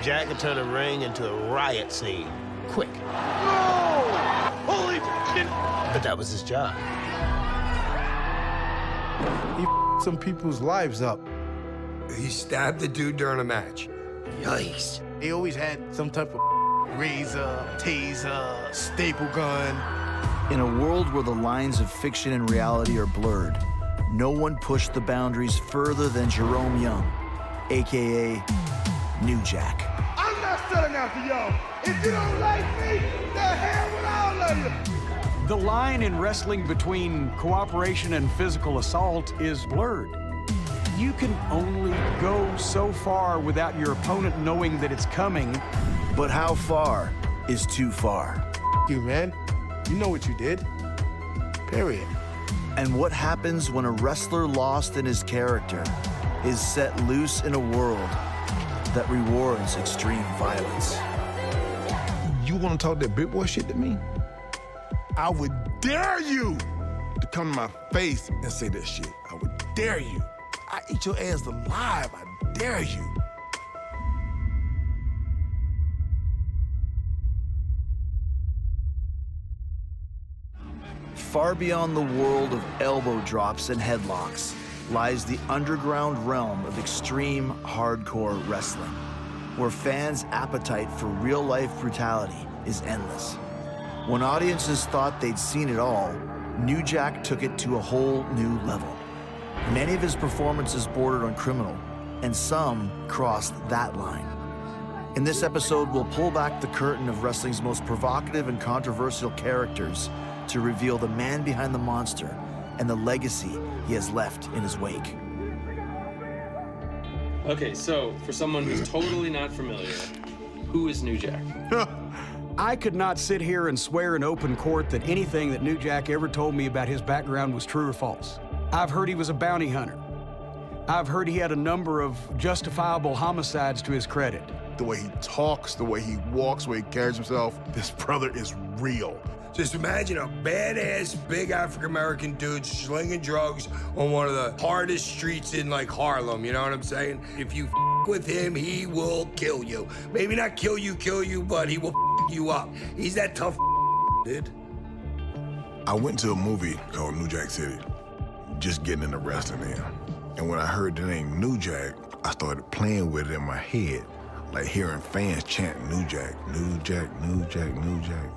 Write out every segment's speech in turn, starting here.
Jack could turn a ring into a riot scene. Quick. No! Holy shit! But that was his job. He some people's lives up. He stabbed the dude during a match. Yikes. He always had some type of razor, taser, staple gun. In a world where the lines of fiction and reality are blurred, no one pushed the boundaries further than Jerome Young, AKA New Jack. I'm not selling out to y'all. If you don't like me, the hell with all of you. The line in wrestling between cooperation and physical assault is blurred. You can only go so far without your opponent knowing that it's coming. But how far is too far? You, man. You know what you did. Period. And what happens when a wrestler lost in his character is set loose in a world that rewards extreme violence? You want to talk that big boy shit to me? I would dare you to come to my face and say that shit. I would dare you. I eat your ass alive. I dare you. Far beyond the world of elbow drops and headlocks lies the underground realm of extreme hardcore wrestling, where fans' appetite for real-life brutality is endless. When audiences thought they'd seen it all, New Jack took it to a whole new level. Many of his performances bordered on criminal, and some crossed that line. In this episode, we'll pull back the curtain of wrestling's most provocative and controversial characters to reveal the man behind the monster and the legacy he has left in his wake. Okay, so for someone who's totally not familiar, who is New Jack? I could not sit here and swear in open court that anything that New Jack ever told me about his background was true or false. I've heard he was a bounty hunter. I've heard he had a number of justifiable homicides to his credit. The way he talks, the way he walks, the way he carries himself, this brother is real. Just imagine a badass, big African-American dude slinging drugs on one of the hardest streets in, like, Harlem, you know what I'm saying? If you with him, he will kill you. Maybe not kill you, but he will you up. He's that tough dude. I went to a movie called New Jack City, just getting into wrestling there. And when I heard the name New Jack, I started playing with it in my head, like hearing fans chant New Jack, New Jack, New Jack, New Jack.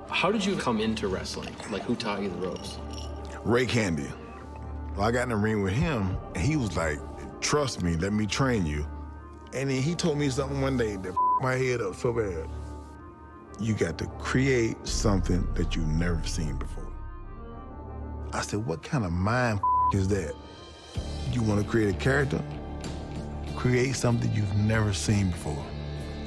How did you come into wrestling? Like, who taught you the ropes? Ray Candy. Well, I got in the ring with him, and he was like, trust me, let me train you. And then he told me something one day that my head up so bad. You got to create something that you've never seen before. I said, what kind of mind is that? You want to create a character? Create something you've never seen before.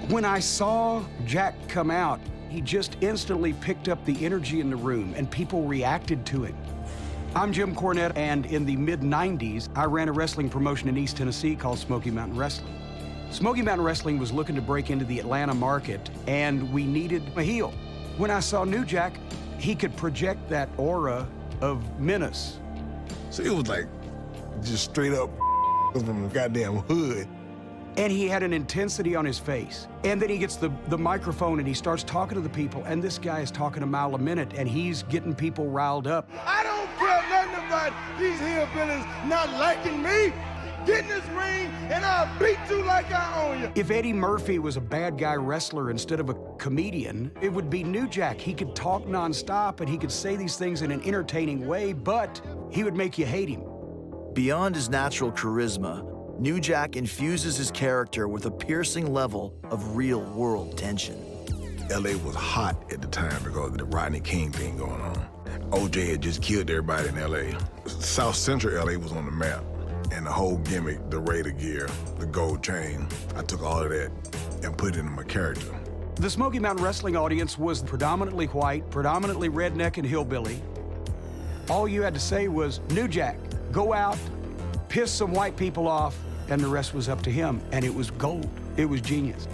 When I saw Jack come out, he just instantly picked up the energy in the room, and people reacted to it. I'm Jim Cornette, and in the mid-90s, I ran a wrestling promotion in East Tennessee called Smoky Mountain Wrestling. Smoky Mountain Wrestling was looking to break into the Atlanta market, and we needed a heel. When I saw New Jack, he could project that aura of menace. So it was like, just straight up from the goddamn hood. And he had an intensity on his face. And then he gets the microphone and he starts talking to the people, and this guy is talking a mile a minute, and he's getting people riled up. I don't care nothing about these hillbillies not liking me. Get in this ring and I'll beat you like I own you. If Eddie Murphy was a bad guy wrestler instead of a comedian, it would be New Jack. He could talk nonstop and he could say these things in an entertaining way, but he would make you hate him. Beyond his natural charisma, New Jack infuses his character with a piercing level of real-world tension. LA was hot at the time because of the Rodney King thing going on. OJ had just killed everybody in LA. South Central LA was on the map. And the whole gimmick, the Raider gear, the gold chain, I took all of that and put it into my character. The Smoky Mountain Wrestling audience was predominantly white, predominantly redneck and hillbilly. All you had to say was, New Jack, go out, piss some white people off, and the rest was up to him. And it was gold. It was genius.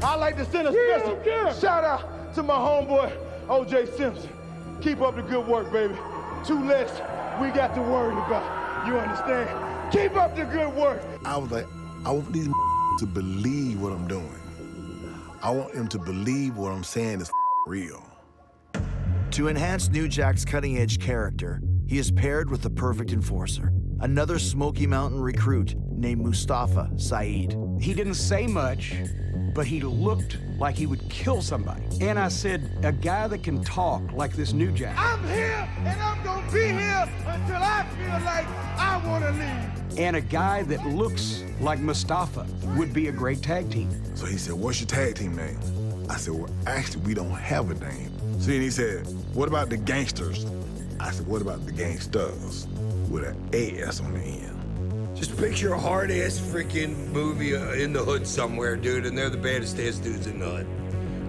I'd like to send a special shout out to my homeboy, O.J. Simpson. Keep up the good work, baby. 2 less we got to worry about. You understand? Keep up the good work. I was like, I want these to believe what I'm doing. I want them to believe what I'm saying is real. To enhance New Jack's cutting-edge character, he is paired with the perfect enforcer, another Smoky Mountain recruit named Mustafa Saeed. He didn't say much, but he looked like he would kill somebody. And I said, a guy that can talk like this New Jack. I'm here, and I'm gonna be here until I feel like I wanna leave. And a guy that looks like Mustafa would be a great tag team. So he said, what's your tag team name? I said, well, actually, we don't have a name. So then he said, what about the gangsters? I said, what about the gangsters? With an AS on the end. Just picture a hard-ass freaking movie in the hood somewhere, dude, and they're the baddest-ass dudes in the hood.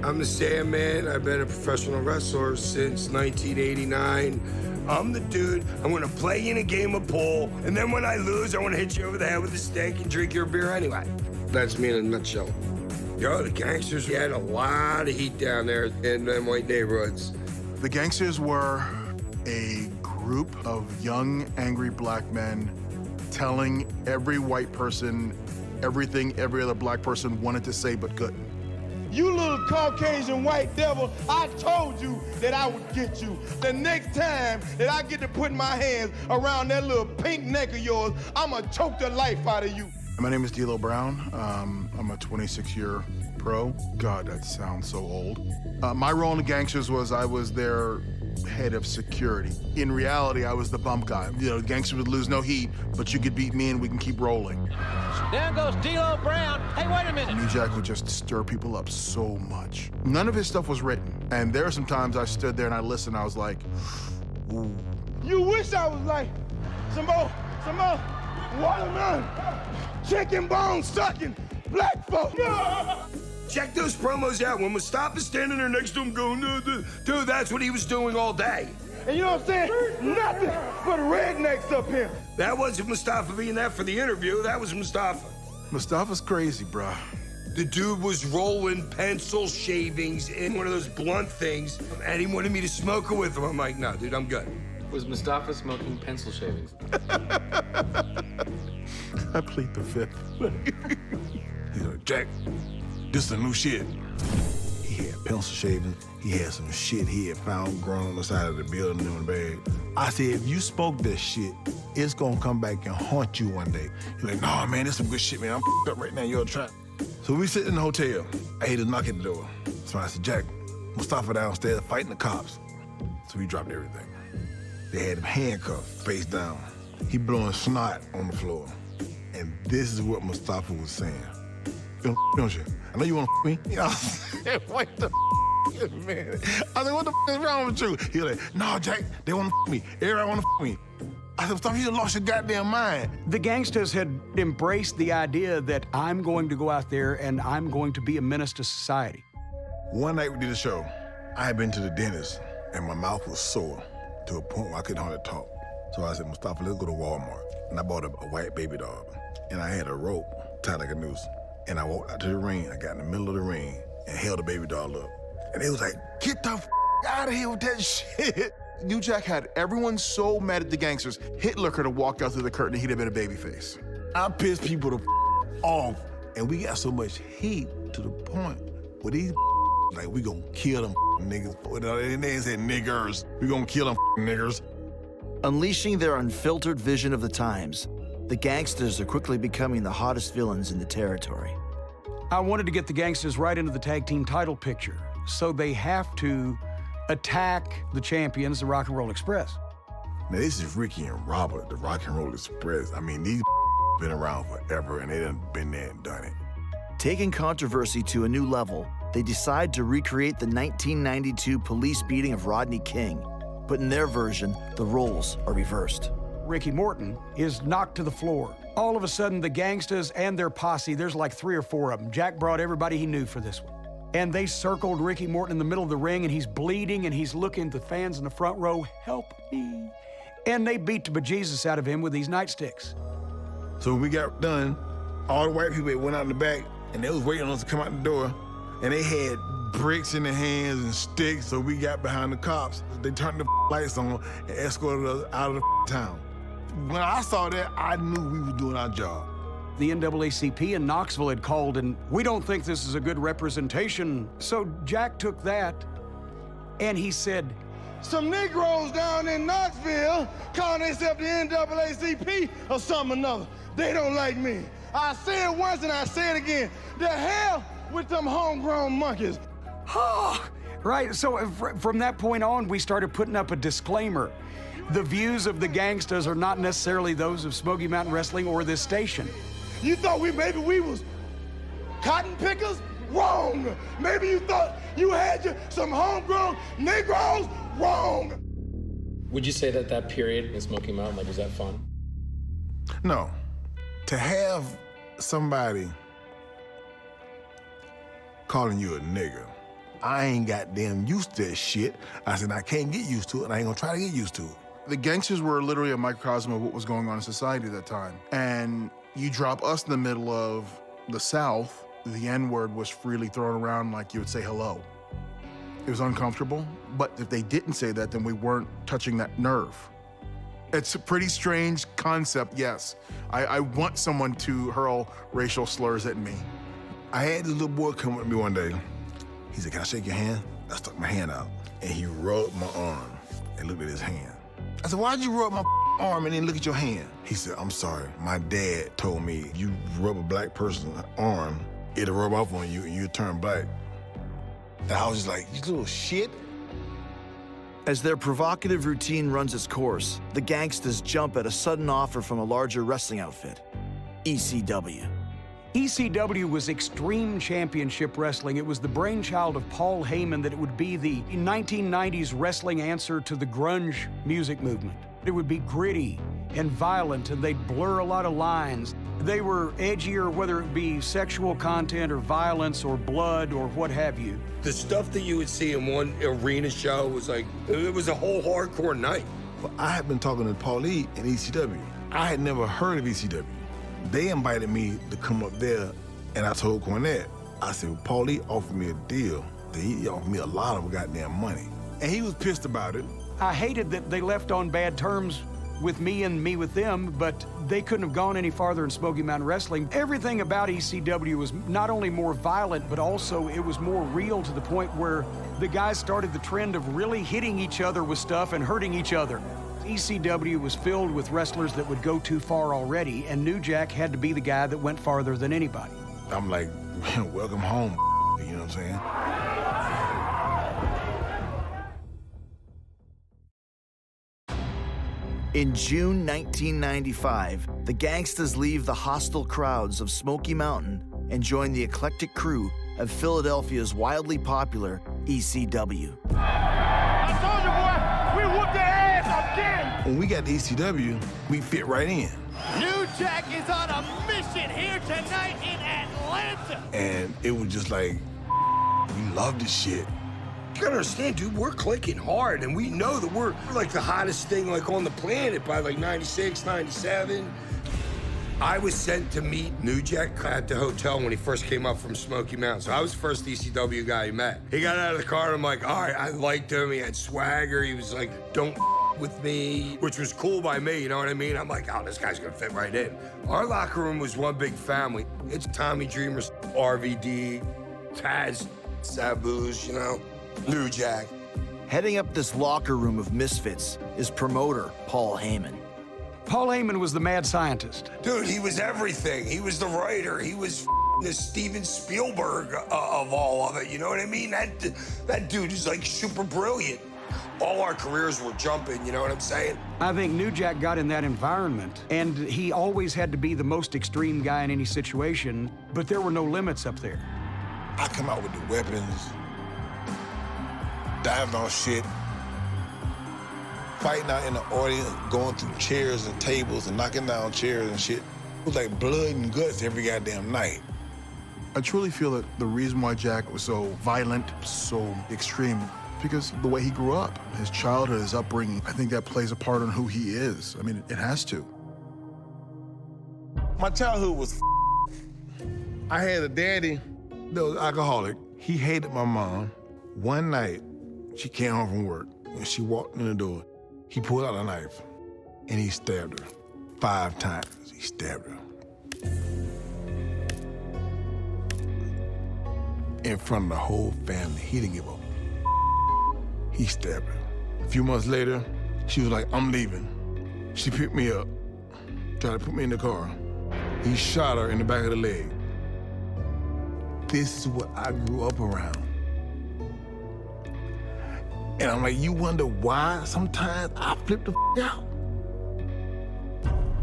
I'm the Sandman. I've been a professional wrestler since 1989. I'm the dude. I'm gonna play you in a game of pool, and then when I lose, I wanna hit you over the head with a stick and drink your beer anyway. That's me in a nutshell. Yo, the gangsters had a lot of heat down there in them white neighborhoods. The gangsters were a group of young, angry black men telling every white person everything every other black person wanted to say but couldn't. You little Caucasian white devil, I told you that I would get you. The next time that I get to put my hands around that little pink neck of yours, I'ma choke the life out of you. My name is D'Lo Brown. I'm a 26-year pro. God, that sounds so old. My role in the gangsters was I was their head of security. In reality, I was the bump guy. You know, the gangsters would lose no heat, but you could beat me and we can keep rolling. Down goes D'Lo Brown. Hey, wait a minute. New Jack would just stir people up so much. None of his stuff was written. And there are some times I stood there and I listened, I was like, ooh. You wish I was like some more watermelon, chicken bone sucking black folk. Check those promos out. When Mustafa's standing there next to him going, dude, that's what he was doing all day. And you know what I'm saying? Nothing but rednecks up here. That wasn't Mustafa being there for the interview. That was Mustafa. Mustafa's crazy, bruh. The dude was rolling pencil shavings in one of those blunt things, and he wanted me to smoke it with him. I'm like, no, dude, I'm good. Was Mustafa smoking pencil shavings? I plead the fifth. He's like, Jack, this is the new shit. He had pencil shavings. He had some shit he had found growing on the side of the building in the bag. I said, if you spoke this shit, it's gonna come back and haunt you one day. He's like, nah, man, this some good shit, man. I'm up right now, you're a trap. So we sit in the hotel. I hear the knock at the door. So I said, Jack, Mustafa downstairs fighting the cops. So we dropped everything. They had him handcuffed, face down. He blowing snot on the floor. And this is what Mustafa was saying. Don't you? I know you want to me. I said, what the man? I said, what the is wrong with you? He was like, no, Jack, they want to me. Everybody want to me. I said, Mustafa, you just lost your goddamn mind. The gangsters had embraced the idea that I'm going to go out there and I'm going to be a menace to society. One night we did a show. I had been to the dentist and my mouth was sore to a point where I couldn't hardly talk. So I said, Mustafa, let's go to Walmart. And I bought a white baby dog. And I had a rope tied like a noose. And I walked out to the ring. I got in the middle of the ring and held the baby doll up. And they was like, get the out of here with that shit. New Jack had everyone so mad at the gangsters, Hitler could have walked out through the curtain and he'd have been a babyface. I pissed people the off. And we got so much heat to the point where these like, we gonna kill them niggas. They didn't say niggers. We gonna kill them niggers. Unleashing their unfiltered vision of the times, the gangsters are quickly becoming the hottest villains in the territory. I wanted to get the gangsters right into the tag team title picture, so they have to attack the champions, the Rock and Roll Express. Now, this is Ricky and Robert, the Rock and Roll Express. I mean, these been around forever, and they done been there and done it. Taking controversy to a new level, they decide to recreate the 1992 police beating of Rodney King, but in their version, the roles are reversed. Ricky Morton is knocked to the floor. All of a sudden, the gangsters and their posse, there's like 3 or 4 of them. Jack brought everybody he knew for this one. And they circled Ricky Morton in the middle of the ring, and he's bleeding, and he's looking at the fans in the front row, help me. And they beat the bejesus out of him with these nightsticks. So when we got done, all the white people went out in the back, and they was waiting on us to come out the door, and they had bricks in their hands and sticks, so we got behind the cops. They turned the lights on and escorted us out of the town. When I saw that, I knew we were doing our job. The NAACP in Knoxville had called, and we don't think this is a good representation. So Jack took that, and he said, some Negroes down in Knoxville calling themselves the NAACP or something or another. They don't like me. I say it once and I say it again. The hell with them homegrown monkeys. Right, so from that point on, we started putting up a disclaimer. The views of the gangsters are not necessarily those of Smoky Mountain Wrestling or this station. You thought maybe we was cotton pickers? Wrong. Maybe you thought you had some homegrown Negroes? Wrong. Would you say that period in Smoky Mountain, like, was that fun? No. To have somebody calling you a nigger, I ain't goddamn used to that shit. I said, I can't get used to it, and I ain't gonna try to get used to it. The gangsters were literally a microcosm of what was going on in society at that time. And you drop us in the middle of the South, the N-word was freely thrown around like you would say hello. It was uncomfortable, but if they didn't say that, then we weren't touching that nerve. It's a pretty strange concept, yes. I want someone to hurl racial slurs at me. I had this little boy come with me one day. He said, can I shake your hand? I stuck my hand out, and he rubbed my arm and looked at his hand. I said, why'd you rub my arm and then look at your hand? He said, I'm sorry. My dad told me you rub a black person's arm, it'll rub off on you and you turn black. And I was just like, you little shit. As their provocative routine runs its course, the gangsters jump at a sudden offer from a larger wrestling outfit, ECW. ECW was Extreme Championship Wrestling. It was the brainchild of Paul Heyman that it would be the 1990s wrestling answer to the grunge music movement. It would be gritty and violent, and they'd blur a lot of lines. They were edgier, whether it be sexual content or violence or blood or what have you. The stuff that you would see in one arena show was like, it was a whole hardcore night. Well, I had been talking to Paulie and ECW. I had never heard of ECW. They invited me to come up there, and I told Cornette, I said, well, Paulie offered me a deal. He offered me a lot of goddamn money. And he was pissed about it. I hated that they left on bad terms with me and me with them, but they couldn't have gone any farther in Smoky Mountain Wrestling. Everything about ECW was not only more violent, but also it was more real to the point where the guys started the trend of really hitting each other with stuff and hurting each other. ECW was filled with wrestlers that would go too far already, and New Jack had to be the guy that went farther than anybody. I'm like, welcome home, you know what I'm saying? In June 1995, the gangsters leave the hostile crowds of Smoky Mountain and join the eclectic crew of Philadelphia's wildly popular ECW. I told you, boy, we whooped their ass again. When we got to ECW, we fit right in. New Jack is on a mission here tonight in Atlanta. And it was just like, we love this shit. You gotta understand, dude, we're clicking hard, and we know that we're like the hottest thing like on the planet by like 96, 97. I was sent to meet New Jack at the hotel when he first came up from Smoky Mountain. So I was the first ECW guy he met. He got out of the car, and I'm like, all right, I liked him. He had swagger. He was like, don't with me, which was cool by me, you know what I mean? I'm like, oh, this guy's gonna fit right in. Our locker room was one big family. It's Tommy Dreamer, RVD, Taz, Sabu's, you know, New Jack. Heading up this locker room of misfits is promoter Paul Heyman. Paul Heyman was the mad scientist. Dude, he was everything. He was the writer. He was the Steven Spielberg of all of it. You know what I mean? That dude is like super brilliant. All our careers were jumping, you know what I'm saying? I think New Jack got in that environment, and he always had to be the most extreme guy in any situation, but there were no limits up there. I come out with the weapons, diving on shit, fighting out in the audience, going through chairs and tables and knocking down chairs and shit. It was like blood and guts every goddamn night. I truly feel that the reason why Jack was so violent, so extreme, because the way he grew up, his childhood, his upbringing, I think that plays a part in who he is. I mean, it has to. My childhood was I had a daddy that was alcoholic. He hated my mom. One night, she came home from work, and she walked in the door. He pulled out a knife, and he stabbed her 5 times. He stabbed her. in front of the whole family. He didn't give a He stabbed her. A few months later, she was like, I'm leaving. She picked me up, tried to put me in the car. He shot her in the back of the leg. This is what I grew up around. And I'm like, you wonder why sometimes I flip the out?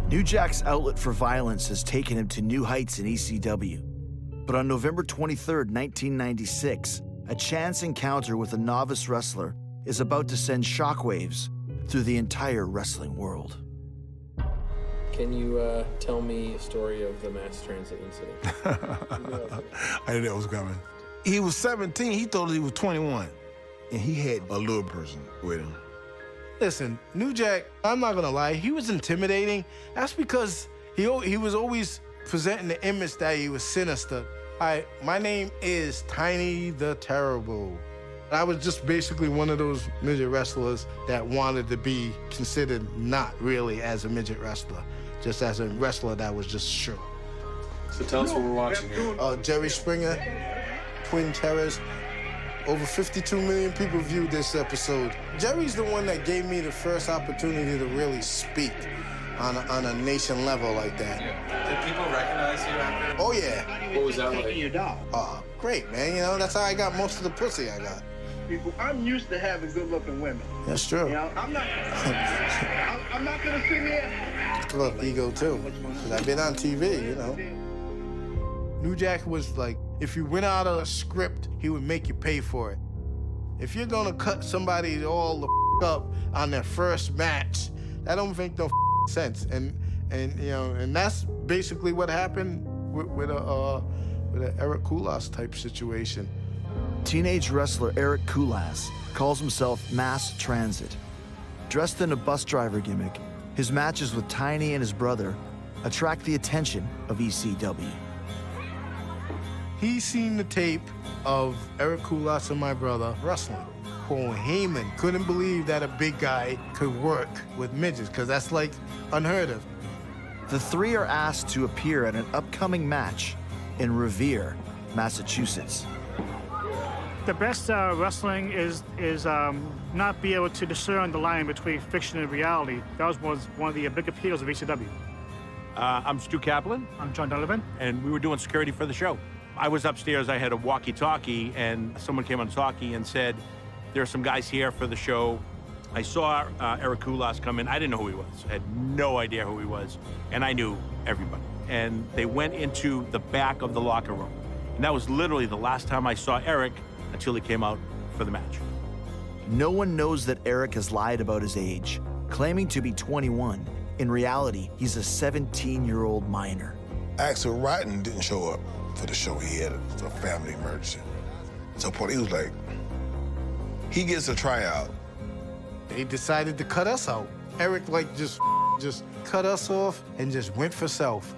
New Jack's outlet for violence has taken him to new heights in ECW. But on November 23rd, 1996, a chance encounter with a novice wrestler is about to send shockwaves through the entire wrestling world. Can you tell me a story of the mass transit incident? I knew that was coming. He was 17, he told us he was 21. And he had a little person with him. Listen, New Jack, I'm not gonna lie, he was intimidating. That's because he was always presenting the image that he was sinister. Hi, my name is Tiny the Terrible. I was just basically one of those midget wrestlers that wanted to be considered not really as a midget wrestler, just as a wrestler that was just short. So tell us what we're watching here. Jerry Springer, Twin Terrors. Over 52 million people viewed this episode. Jerry's the one that gave me the first opportunity to really speak on a nation level like that. Did people recognize you after? Oh, yeah. What was that like? Oh, great, man. You know, that's how I got most of the pussy I got. People, I'm used to having good-looking women. That's true. You know, I'm not gonna sit here. Look, ego too. 'Cause I've been on TV, you know. New Jack was like, if you went out of a script, he would make you pay for it. If you're gonna cut somebody all the up on their first match, that don't make no sense. And you know, and that's basically what happened with a Eric Koulas type situation. Teenage wrestler Eric Koulas calls himself Mass Transit. Dressed in a bus driver gimmick, his matches with Tiny and his brother attract the attention of ECW. He seen the tape of Eric Koulas and my brother wrestling. Paul Heyman couldn't believe that a big guy could work with midgets, because that's like unheard of. The three are asked to appear at an upcoming match in Revere, Massachusetts. The best wrestling is not be able to discern the line between fiction and reality. That was one of the big appeals of ECW. I'm Stu Kaplan. I'm John Donovan. And we were doing security for the show. I was upstairs, I had a walkie-talkie, and someone came on talkie and said, there are some guys here for the show. I saw Eric Koulas come in. I didn't know who he was. I had no idea who he was. And I knew everybody. And they went into the back of the locker room. And that was literally the last time I saw Eric until he came out for the match. No one knows that Eric has lied about his age, claiming to be 21. In reality, he's a 17-year-old minor. Axel Rotten didn't show up for the show. He had a family emergency. So he was like, he gets a tryout. They decided to cut us out. Eric like just cut us off and just went for self.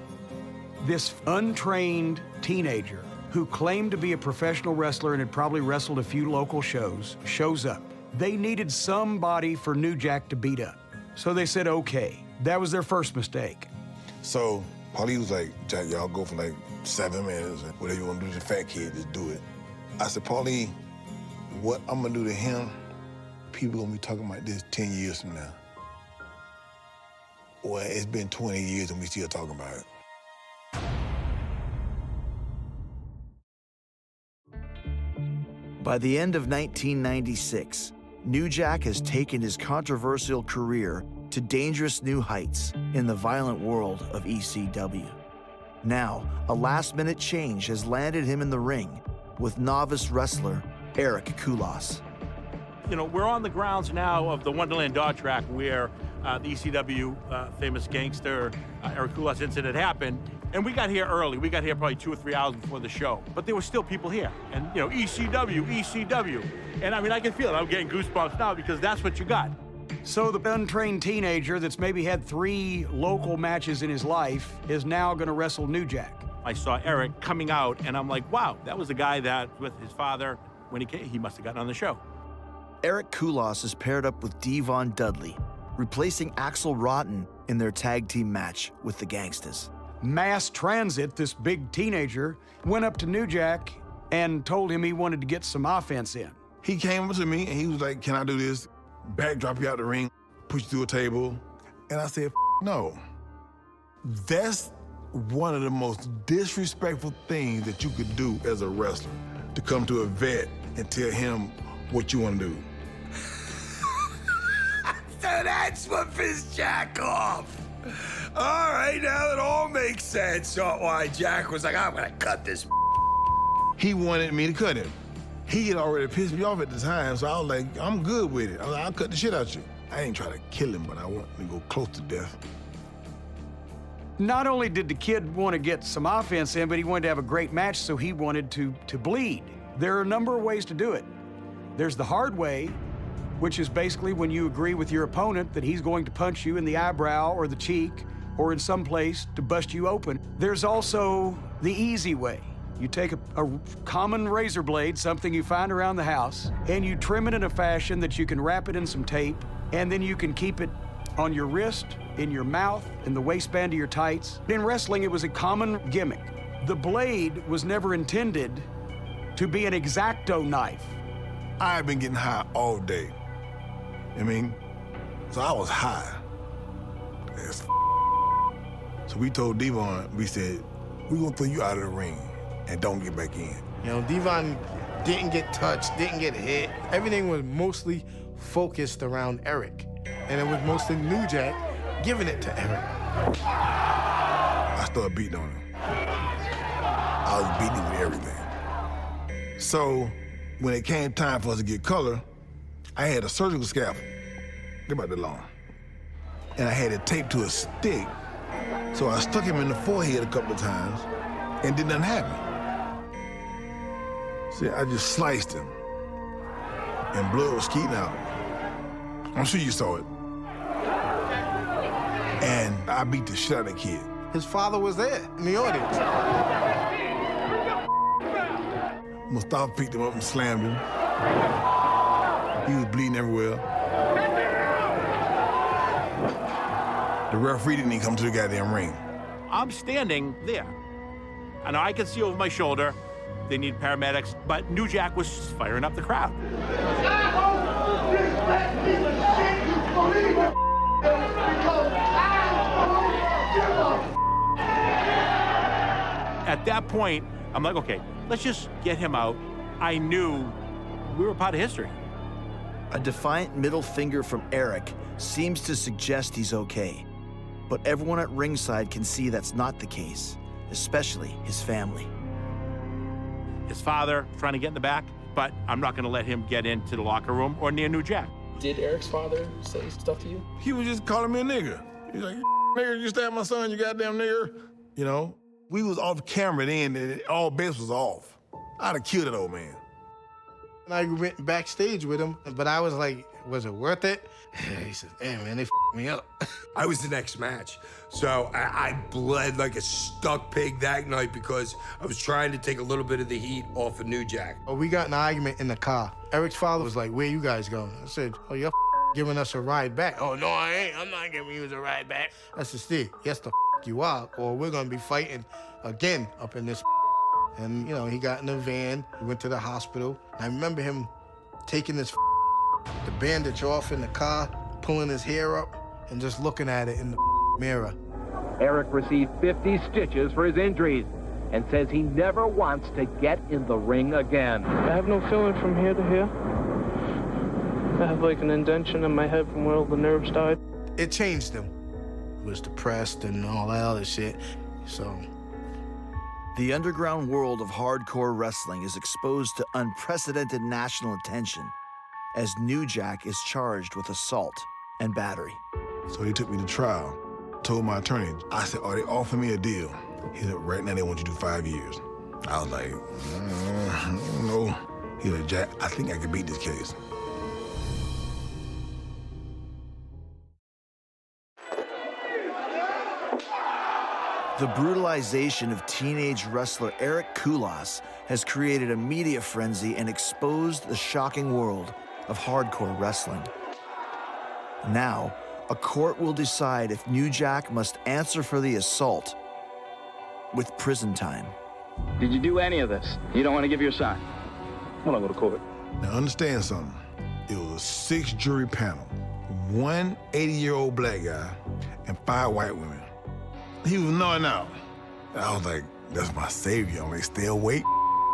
This untrained teenager who claimed to be a professional wrestler and had probably wrestled a few local shows, shows up. They needed somebody for New Jack to beat up. So they said, okay. That was their first mistake. So Paulie was like, Jack, y'all go for like 7 minutes, and whatever you want to do to the fat kid, just do it. I said, Paulie, what I'm gonna do to him, people gonna be talking about this 10 years from now. Well, it's been 20 years and we still talking about it. By the end of 1996, New Jack has taken his controversial career to dangerous new heights in the violent world of ECW. Now, a last-minute change has landed him in the ring with novice wrestler Eric Koulas. You know, we're on the grounds now of the Wonderland Dog Track where the ECW famous gangster Eric Koulas incident happened. And we got here early. We got here probably 2 or 3 hours before the show. But there were still people here. And, you know, ECW. And, I mean, I can feel it. I'm getting goosebumps now because that's what you got. So the untrained teenager that's maybe had 3 local matches in his life is now going to wrestle New Jack. I saw Eric coming out, and I'm like, wow, that was the guy that, with his father, when he came, he must have gotten on the show. Eric Koulas is paired up with Devon Dudley, replacing Axel Rotten in their tag team match with the Gangstas. Mass Transit, this big teenager, went up to New Jack and told him he wanted to get some offense in. He came up to me and he was like, can I do this? Backdrop you out the ring, push you through a table. And I said, no. That's one of the most disrespectful things that you could do as a wrestler, to come to a vet and tell him what you want to do. So that's what pissed Jack off. All right, now it all makes sense. So why Jack was like, I'm gonna cut this. He wanted me to cut him. He had already pissed me off at the time, so I was like, I'm good with it. I was like, I'll cut the shit out you. I ain't trying to kill him, but I want to go close to death. Not only did the kid want to get some offense in, but he wanted to have a great match, so he wanted to bleed. There are a number of ways to do it. There's the hard way, which is basically when you agree with your opponent that he's going to punch you in the eyebrow or the cheek or in some place to bust you open. There's also the easy way. You take a common razor blade, something you find around the house, and you trim it in a fashion that you can wrap it in some tape, and then you can keep it on your wrist, in your mouth, in the waistband of your tights. In wrestling, it was a common gimmick. The blade was never intended to be an X-Acto knife. I've been getting high all day. I mean, so I was high. So we told Devon, we said, we're gonna throw you out of the ring and don't get back in. You know, Devon didn't get touched, didn't get hit. Everything was mostly focused around Eric. And it was mostly New Jack giving it to Eric. I started beating on him. I was beating him with everything. So when it came time for us to get color, I had a surgical scalpel. They're about that long. And I had it taped to a stick. So I stuck him in the forehead a couple of times and did nothing happen. See, I just sliced him and blood was skeeting out. I'm sure you saw it. And I beat the shit out of the kid. His father was there in the audience. Mustafa picked him up and slammed him. He was bleeding everywhere. The referee didn't even come to the goddamn ring. I'm standing there. And I can see over my shoulder. They need paramedics, but New Jack was firing up the crowd. At that point, I'm like, okay, let's just get him out. I knew we were part of history. A defiant middle finger from Eric seems to suggest he's okay. But everyone at ringside can see that's not the case, especially his family. His father trying to get in the back, but I'm not gonna let him get into the locker room or near New Jack. Did Eric's father say stuff to you? He was just calling me a nigger. He's like, nigger, you stabbed my son, you goddamn nigger. You know, we was off camera then, and all bets was off. I'd have killed that old man. And I went backstage with him, but I was like, was it worth it? He said, hey, man, they f***ed me up. I was the next match. So I bled like a stuck pig that night because I was trying to take a little bit of the heat off of New Jack. We got in an argument in the car. Eric's father was like, where you guys going? I said, oh, you're giving us a ride back. Oh, no, I ain't. I'm not giving you a ride back. I said, Steve, yes, the you are, or we're going to be fighting again up in this. And, you know, he got in the van. We went to the hospital. I remember him taking this the bandage off in the car, pulling his hair up, and just looking at it in the mirror. Eric received 50 stitches for his injuries and says he never wants to get in the ring again. I have no feeling from here to here. I have like an indentation in my head from where all the nerves died. It changed him. He was depressed and all that other shit, so. The underground world of hardcore wrestling is exposed to unprecedented national attention as New Jack is charged with assault and battery. So he took me to trial, told my attorney. I said, are they offering me a deal? He said, right now they want you to do 5 years. I was like, I don't know. He said, Jack, I think I can beat this case. The brutalization of teenage wrestler Eric Koulas has created a media frenzy and exposed the shocking world of hardcore wrestling. Now, a court will decide if New Jack must answer for the assault with prison time. Did you do any of this? You don't want to give your son? When I go to court. Now understand something. It was a 6-jury panel. 1 80-year-old black guy and 5 white women. He was gnawing out. And I was like, that's my savior. I'm like, stay awake.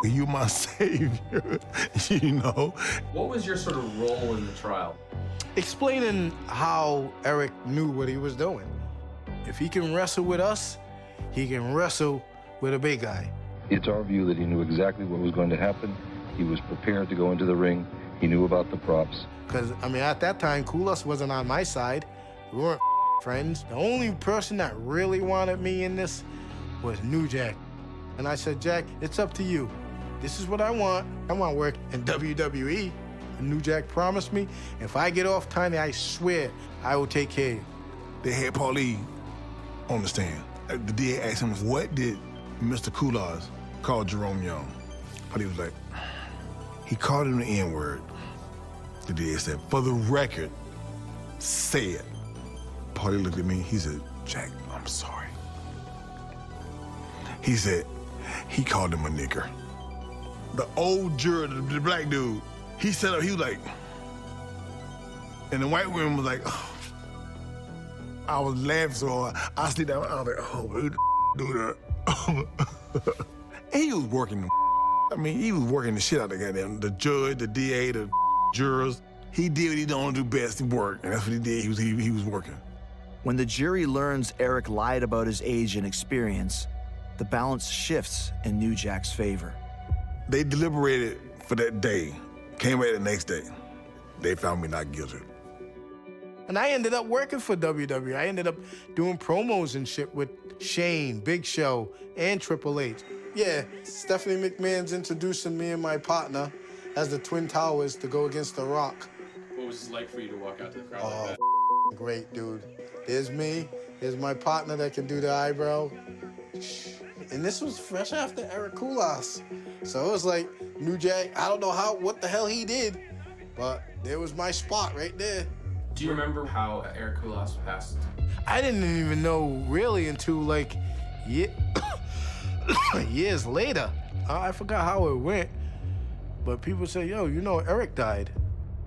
You my savior, you know? What was your sort of role in the trial? Explaining how Eric knew what he was doing. If he can wrestle with us, he can wrestle with a big guy. It's our view that he knew exactly what was going to happen. He was prepared to go into the ring. He knew about the props. Because, I mean, at that time, Koulas wasn't on my side. We weren't friends. The only person that really wanted me in this was New Jack. And I said, Jack, it's up to you. This is what I want. I want to work in WWE. And New Jack promised me, if I get off Tiny, I swear I will take care of you. They had Paulie on the stand. The DA asked him, what did Mr. Koulas call Jerome Young? Paulie was like, he called him the N-word. The DA said, for the record, say it. Paulie looked at me, he said, Jack, I'm sorry. He said, he called him a nigger. The old juror, the black dude, he set up, he was like, and the white woman was like, oh. I was laughing so hard. I slid down, I was like, oh, who the do that? And he was working the I mean, he was working the shit out of the goddamn, the judge, the DA, the jurors. He did what he don't do best, he worked, and that's what he did, he was working. When the jury learns Eric lied about his age and experience, the balance shifts in New Jack's favor. They deliberated for that day, came back the next day. They found me not guilty. And I ended up working for WWE. I ended up doing promos and shit with Shane, Big Show, and Triple H. Yeah, Stephanie McMahon's introducing me and my partner as the Twin Towers to go against The Rock. What was it like for you to walk out to the crowd like that? Great, dude. Here's me. Here's my partner that can do the eyebrow. And this was fresh after Eric Koulas. So it was like, New Jack, I don't know what the hell he did, but there was my spot right there. Do you remember how Eric Koulas passed? I didn't even know really until like years later. I forgot how it went, but people say, yo, you know, Eric died.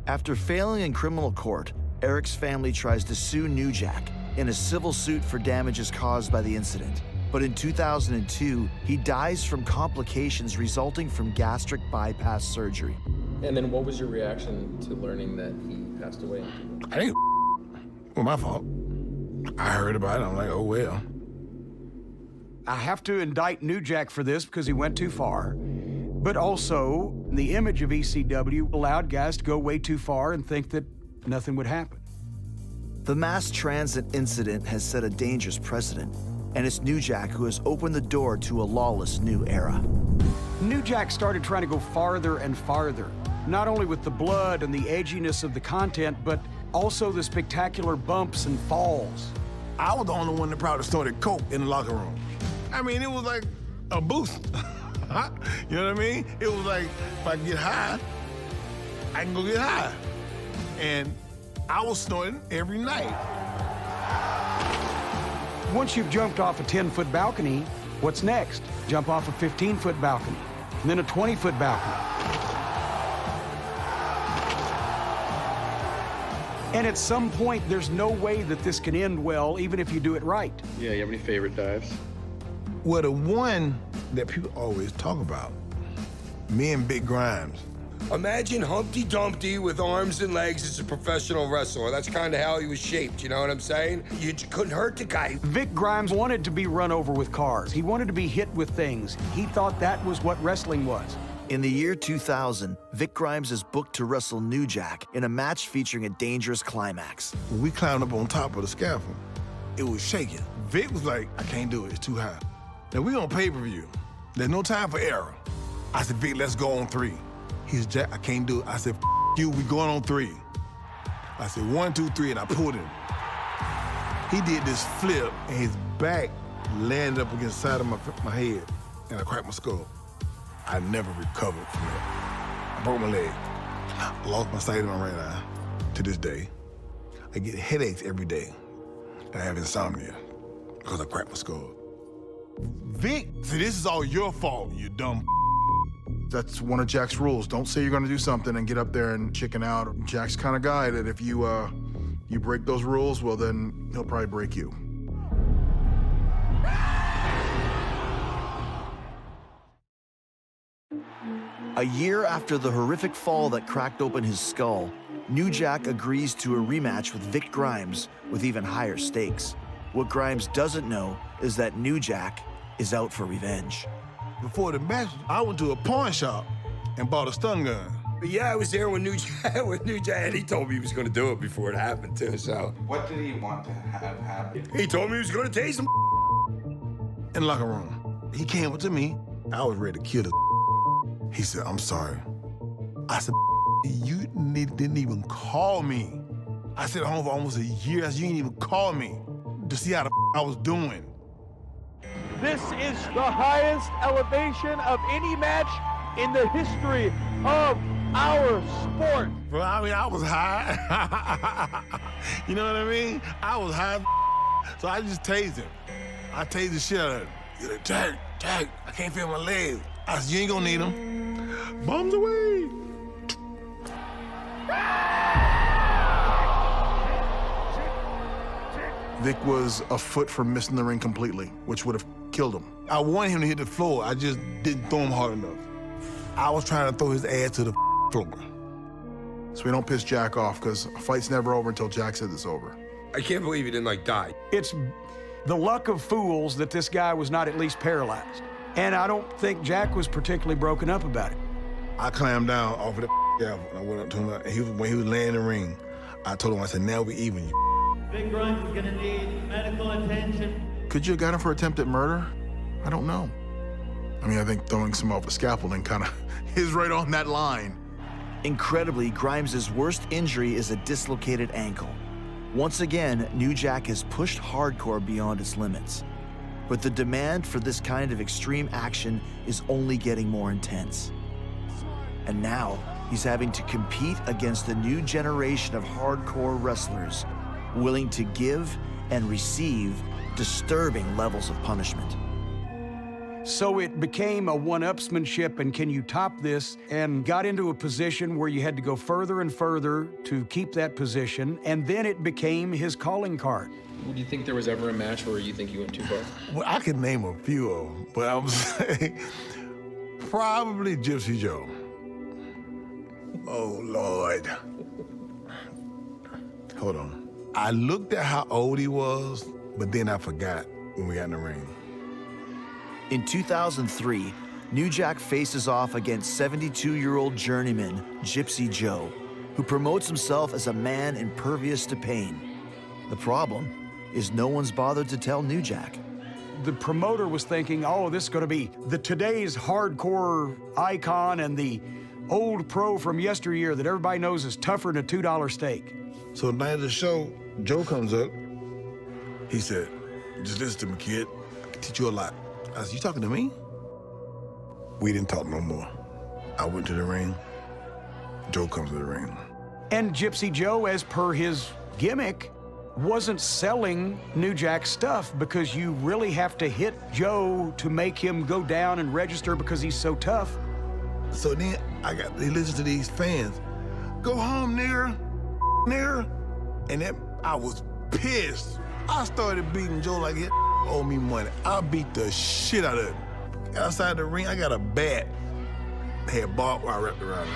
After failing in criminal court, Eric's family tries to sue New Jack in a civil suit for damages caused by the incident. But in 2002, he dies from complications resulting from gastric bypass surgery. And then what was your reaction to learning that he passed away? I think well, my fault. I heard about it, I'm like, oh well. I have to indict New Jack for this because he went too far. But also, the image of ECW allowed guys to go way too far and think that nothing would happen. The mass transit incident has set a dangerous precedent, and it's New Jack who has opened the door to a lawless new era. New Jack started trying to go farther and farther, not only with the blood and the edginess of the content, but also the spectacular bumps and falls. I was the only one that probably started coke in the locker room. I mean, it was like a boost. You know what I mean? It was like, if I get high, I can go get high. And I was snorting every night. Once you've jumped off a 10-foot balcony, what's next? Jump off a 15-foot balcony, and then a 20-foot balcony. And at some point, there's no way that this can end well, even if you do it right. Yeah, you have any favorite dives? Well, the one that people always talk about, me and Big Grimes. Imagine Humpty Dumpty with arms and legs as a professional wrestler. That's kind of how he was shaped, you know what I'm saying? You couldn't hurt the guy. Vic Grimes wanted to be run over with cars. He wanted to be hit with things. He thought that was what wrestling was. In the year 2000, Vic Grimes is booked to wrestle New Jack in a match featuring a dangerous climax. When we climbed up on top of the scaffold, it was shaking. Vic was like, I can't do it, it's too high. Now we on pay-per-view. There's no time for error. I said, Vic, let's go on 3. He said, Jack, I can't do it. I said, you, we going on 3. I said, 1, 2, 3, and I pulled him. He did this flip, and his back landed up against the side of my head, and I cracked my skull. I never recovered from that. I broke my leg. I lost my sight in my right eye to this day. I get headaches every day. I have insomnia because I cracked my skull. Vic, see, this is all your fault, you dumb. That's one of Jack's rules. Don't say you're gonna do something and get up there and chicken out. Jack's kind of guy that if you break those rules, well, then he'll probably break you. A year after the horrific fall that cracked open his skull, New Jack agrees to a rematch with Vic Grimes with even higher stakes. What Grimes doesn't know is that New Jack is out for revenge. Before the match, I went to a pawn shop and bought a stun gun. But yeah, I was there when New Jack, and he told me he was going to do it before it happened, too, so. What did he want to have happen? He told me he was going to tase him. In the locker room. He came up to me. I was ready to kill the. He said, I'm sorry. I said, you didn't even call me. I stayed at home for almost a year. I said, you didn't even call me to see how the I was doing. This is the highest elevation of any match in the history of our sport. Bro, I mean, I was high. You know what I mean? I was high, so I just tased him. I tased the shit out of him. He's like, Jack, I can't feel my legs. I said, you ain't gonna need them. Bombs away. Vic was a foot from missing the ring completely, which would have killed him. I wanted him to hit the floor. I just didn't throw him hard enough. I was trying to throw his ass to the floor. So we don't piss Jack off, because a fight's never over until Jack says it's over. I can't believe he didn't, die. It's the luck of fools that this guy was not at least paralyzed. And I don't think Jack was particularly broken up about it. I climbed down off of the gavel, and I went up to him, and when he was laying in the ring, I told him, I said, now we even, you. Big Grimes is gonna need medical attention. Could you have got him for attempted murder? I don't know. I mean, I think throwing some off a scaffolding kind of is right on that line. Incredibly, Grimes' worst injury is a dislocated ankle. Once again, New Jack has pushed hardcore beyond its limits. But the demand for this kind of extreme action is only getting more intense. And now, he's having to compete against the new generation of hardcore wrestlers, willing to give and receive disturbing levels of punishment. So it became a one-upsmanship, and can you top this, and got into a position where you had to go further and further to keep that position, and then it became his calling card. Do you think there was ever a match where you think you went too far? Well, I could name a few of them, but I would say probably Gypsy Joe. Oh, Lord. Hold on. I looked at how old he was, but then I forgot when we got in the ring. In 2003, New Jack faces off against 72-year-old journeyman Gypsy Joe, who promotes himself as a man impervious to pain. The problem is no one's bothered to tell New Jack. The promoter was thinking, oh, this is going to be the today's hardcore icon and the old pro from yesteryear that everybody knows is tougher than a $2 steak. So the night of the show, Joe comes up. He said, just listen to me, kid. I can teach you a lot. I said, you talking to me? We didn't talk no more. I went to the ring. Joe comes to the ring. And Gypsy Joe, as per his gimmick, wasn't selling New Jack's stuff, because you really have to hit Joe to make him go down and register because he's so tough. So then they listen to these fans. Go home, nigger. And then I was pissed. I started beating Joe like he owed me money. I beat the shit out of him. Outside the ring, I got a bat. They had barbed wire wrapped around it.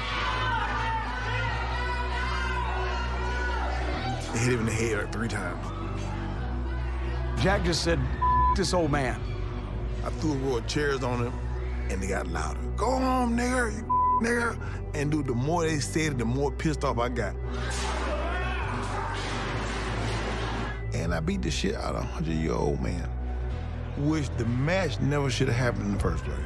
They hit him in the head like 3 times. Jack just said, this old man. I threw a row of chairs on him, and they got louder. Go home, nigger, you nigger. And dude, the more they said it, the more pissed off I got. And I beat the shit out of a 100-year-old man, which the match never should have happened in the first place.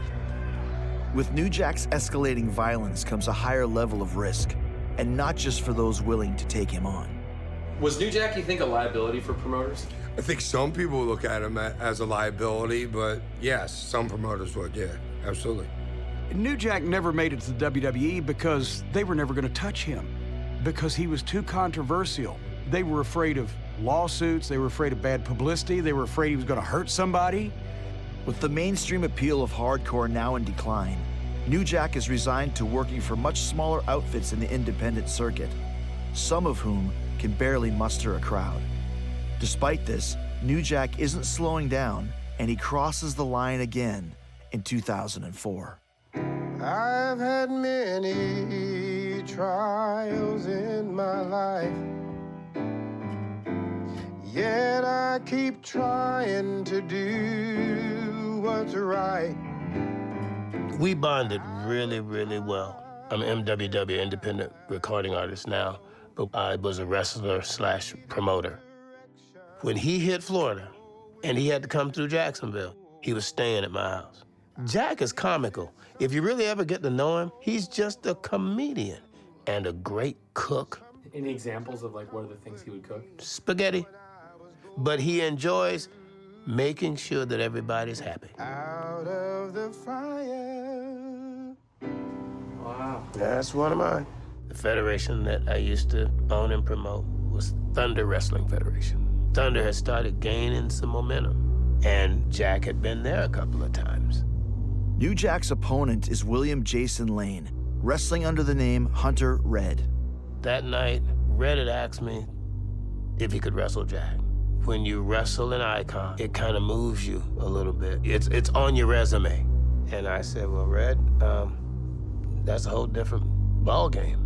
With New Jack's escalating violence comes a higher level of risk, and not just for those willing to take him on. Was New Jack, you think, a liability for promoters? I think some people look at him as a liability, but yes, some promoters would, yeah, absolutely. New Jack never made it to the WWE because they were never going to touch him, because he was too controversial. They were afraid of lawsuits, they were afraid of bad publicity, they were afraid he was going to hurt somebody. With the mainstream appeal of hardcore now in decline, New Jack is resigned to working for much smaller outfits in the independent circuit, some of whom can barely muster a crowd. Despite this, New Jack isn't slowing down, and he crosses the line again in 2004. I've had many trials in my life, yet I keep trying to do what's right. We bonded really, really well. I'm an MWW, independent recording artist now, but I was a wrestler / promoter. When he hit Florida and he had to come through Jacksonville, he was staying at my house. Jack is comical. If you really ever get to know him, he's just a comedian and a great cook. Any examples of like what are the things he would cook? Spaghetti. But he enjoys making sure that everybody's happy. Out of the fire. Wow. That's one of mine. The federation that I used to own and promote was Thunder Wrestling Federation. Thunder had started gaining some momentum, and Jack had been there a couple of times. New Jack's opponent is William Jason Lane, wrestling under the name Hunter Red. That night, Red had asked me if he could wrestle Jack. When you wrestle an icon, it kind of moves you a little bit. It's on your resume. And I said, well, Red, that's a whole different ball game.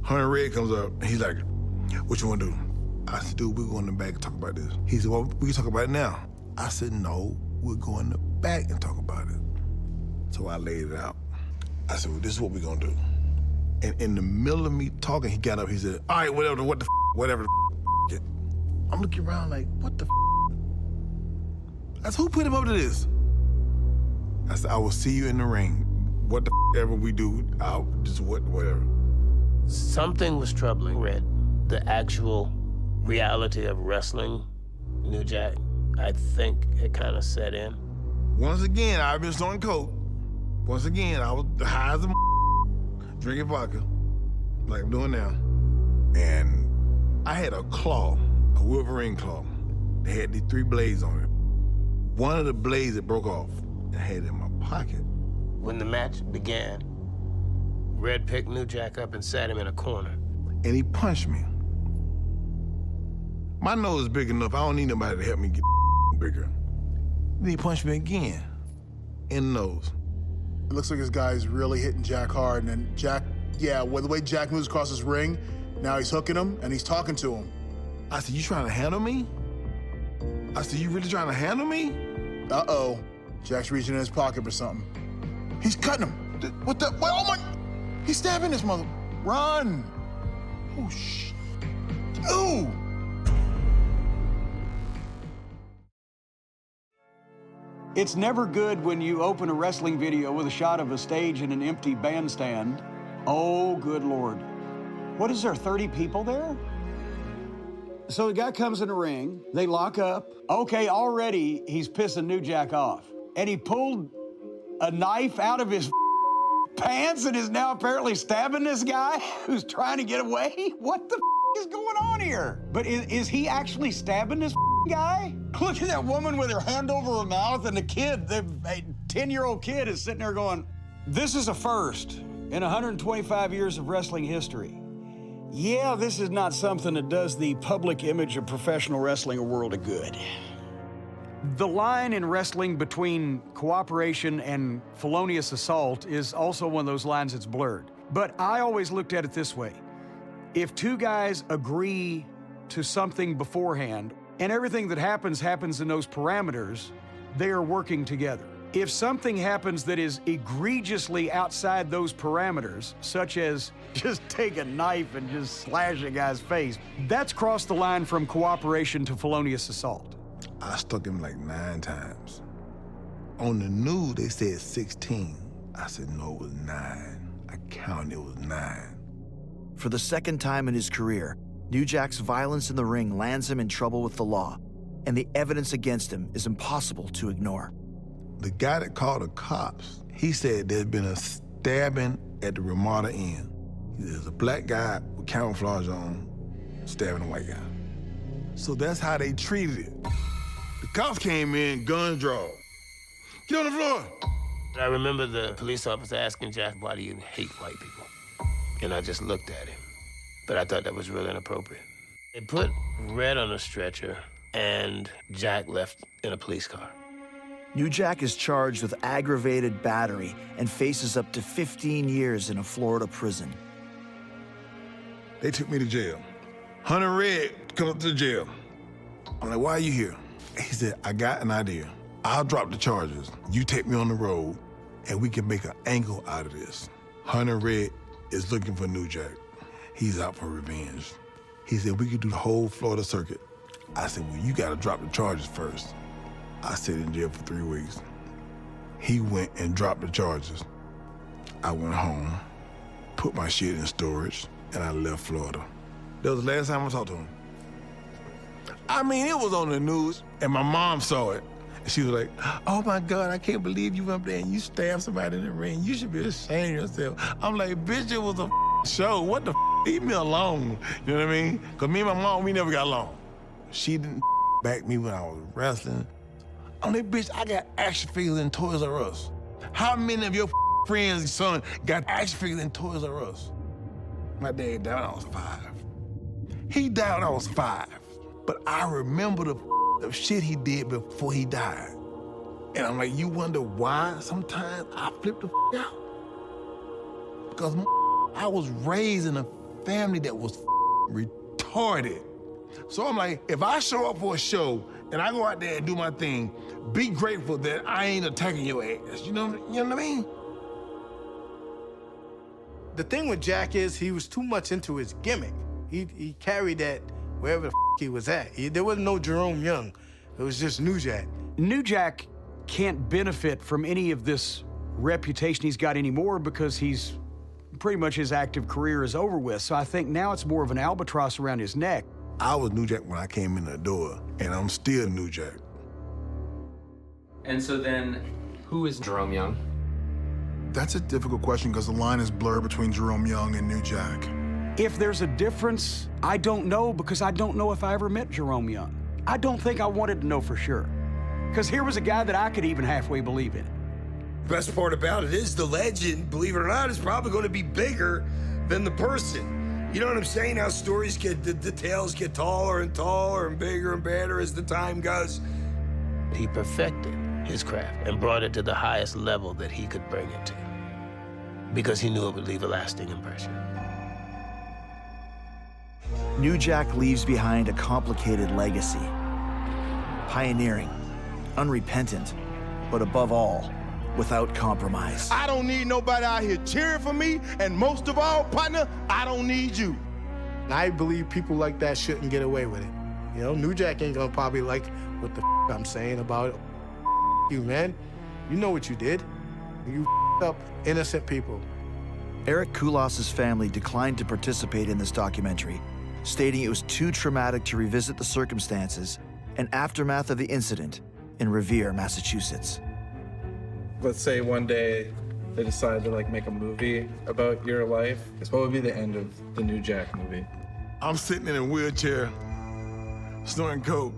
Hunter Red comes up, and he's like, what you want to do? I said, dude, we're going in the back and talk about this. He said, well, we can talk about it now. I said, no, we're going in the back and talk about it. So I laid it out. I said, well, this is what we're going to do. And in the middle of me talking, he got up, he said, all right, whatever the f***. I'm looking around like, what the f***? I said, who put him up to this? I said, I will see you in the ring. What the f*** ever we do, I'll just whatever. Something was troubling Red. The actual reality of wrestling New Jack, I think it kind of set in. Once again, I've been snorting coke. Once again, I was high as a drinking vodka, like I'm doing now. And I had a claw, a Wolverine claw. It had these 3 blades on it. One of the blades that broke off, I had it in my pocket. When the match began, Red picked New Jack up and sat him in a corner. And he punched me. My nose is big enough, I don't need nobody to help me get bigger. Then he punched me again, in the nose. It looks like this guy's really hitting Jack hard, and then Jack, well, the way Jack moves across his ring, now he's hooking him, and he's talking to him. I said, you trying to handle me? I said, you really trying to handle me? Uh-oh. Jack's reaching in his pocket for something. He's cutting him. What the? Wait, oh my! He's stabbing this mother. Run! Oh, shit. Ooh! It's never good when you open a wrestling video with a shot of a stage and an empty bandstand. Oh, good Lord. What is there, 30 people there? So the guy comes in the ring, they lock up. Okay, already he's pissing New Jack off. And he pulled a knife out of his pants and is now apparently stabbing this guy who's trying to get away? What the is going on here? But is he actually stabbing this guy? Look at that woman with her hand over her mouth, and the kid, the 10-year-old kid, is sitting there going, this is a first in 125 years of wrestling history. Yeah, this is not something that does the public image of professional wrestling a world of good. The line in wrestling between cooperation and felonious assault is also one of those lines that's blurred. But I always looked at it this way. If 2 guys agree to something beforehand, and everything that happens in those parameters, they are working together. If something happens that is egregiously outside those parameters, such as just take a knife and just slash a guy's face, that's crossed the line from cooperation to felonious assault. I stuck him like 9 times. On the news, they said 16. I said, no, it was 9. I counted, it was 9. For the second time in his career, New Jack's violence in the ring lands him in trouble with the law, and the evidence against him is impossible to ignore. The guy that called the cops, he said there's been a stabbing at the Ramada Inn. There's a black guy with camouflage on stabbing a white guy. So that's how they treated it. The cops came in, guns drawn. Get on the floor. I remember the police officer asking Jack, why do you hate white people? And I just looked at him. But I thought that was really inappropriate. They put Red on a stretcher, and Jack left in a police car. New Jack is charged with aggravated battery and faces up to 15 years in a Florida prison. They took me to jail. Hunter Red come up to the jail. I'm like, why are you here? He said, I got an idea. I'll drop the charges. You take me on the road, and we can make an angle out of this. Hunter Red is looking for New Jack. He's out for revenge. He said, we could do the whole Florida circuit. I said, well, you gotta drop the charges first. I stayed in jail for 3 weeks. He went and dropped the charges. I went home, put my shit in storage, and I left Florida. That was the last time I talked to him. I mean, it was on the news, and my mom saw it. And she was like, oh my God, I can't believe you went up there and you stabbed somebody in the ring. You should be ashamed of yourself. I'm like, bitch, it was a show. What the leave me alone. You know what I mean? Because me and my mom, we never got along. She didn't back me when I was wrestling. I'm like, bitch, I got action figures in Toys R Us. How many of your friends' son got action figures in Toys R Us? My dad died when I was 5. He died when I was 5. But I remember the shit he did before he died. And I'm like, you wonder why sometimes I flip the out? Because I was raised in a family that was retarded. So I'm like, if I show up for a show and I go out there and do my thing, be grateful that I ain't attacking your ass. You know what I mean? The thing with Jack is he was too much into his gimmick. He carried that wherever the he was at. There was no Jerome Young. It was just New Jack. New Jack can't benefit from any of this reputation he's got anymore because he's pretty much his active career is over with. So I think now it's more of an albatross around his neck. I was New Jack when I came in the door, and I'm still New Jack. And so then, who is Jerome Young? That's a difficult question because the line is blurred between Jerome Young and New Jack. If there's a difference, I don't know because I don't know if I ever met Jerome Young. I don't think I wanted to know for sure. Because here was a guy that I could even halfway believe in. Best part about it is the legend, believe it or not, is probably going to be bigger than the person. You know what I'm saying? How stories get, the tales get taller and taller and bigger and better as the time goes. He perfected his craft and brought it to the highest level that he could bring it to because he knew it would leave a lasting impression. New Jack leaves behind a complicated legacy. Pioneering, unrepentant, but above all, without compromise. I don't need nobody out here cheering for me, and most of all, partner, I don't need you. I believe people like that shouldn't get away with it. You know, New Jack ain't gonna probably like what the I'm saying about it. You, man. You know what you did. You up innocent people. Eric Koulas's family declined to participate in this documentary, stating it was too traumatic to revisit the circumstances and aftermath of the incident in Revere, Massachusetts. Let's say one day they decide to make a movie about your life. What would be the end of the New Jack movie? I'm sitting in a wheelchair, snorting coke.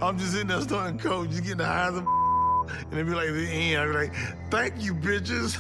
I'm just sitting there snorting coke, just getting the highs of and it'd be like the end. I'd be like, thank you, bitches.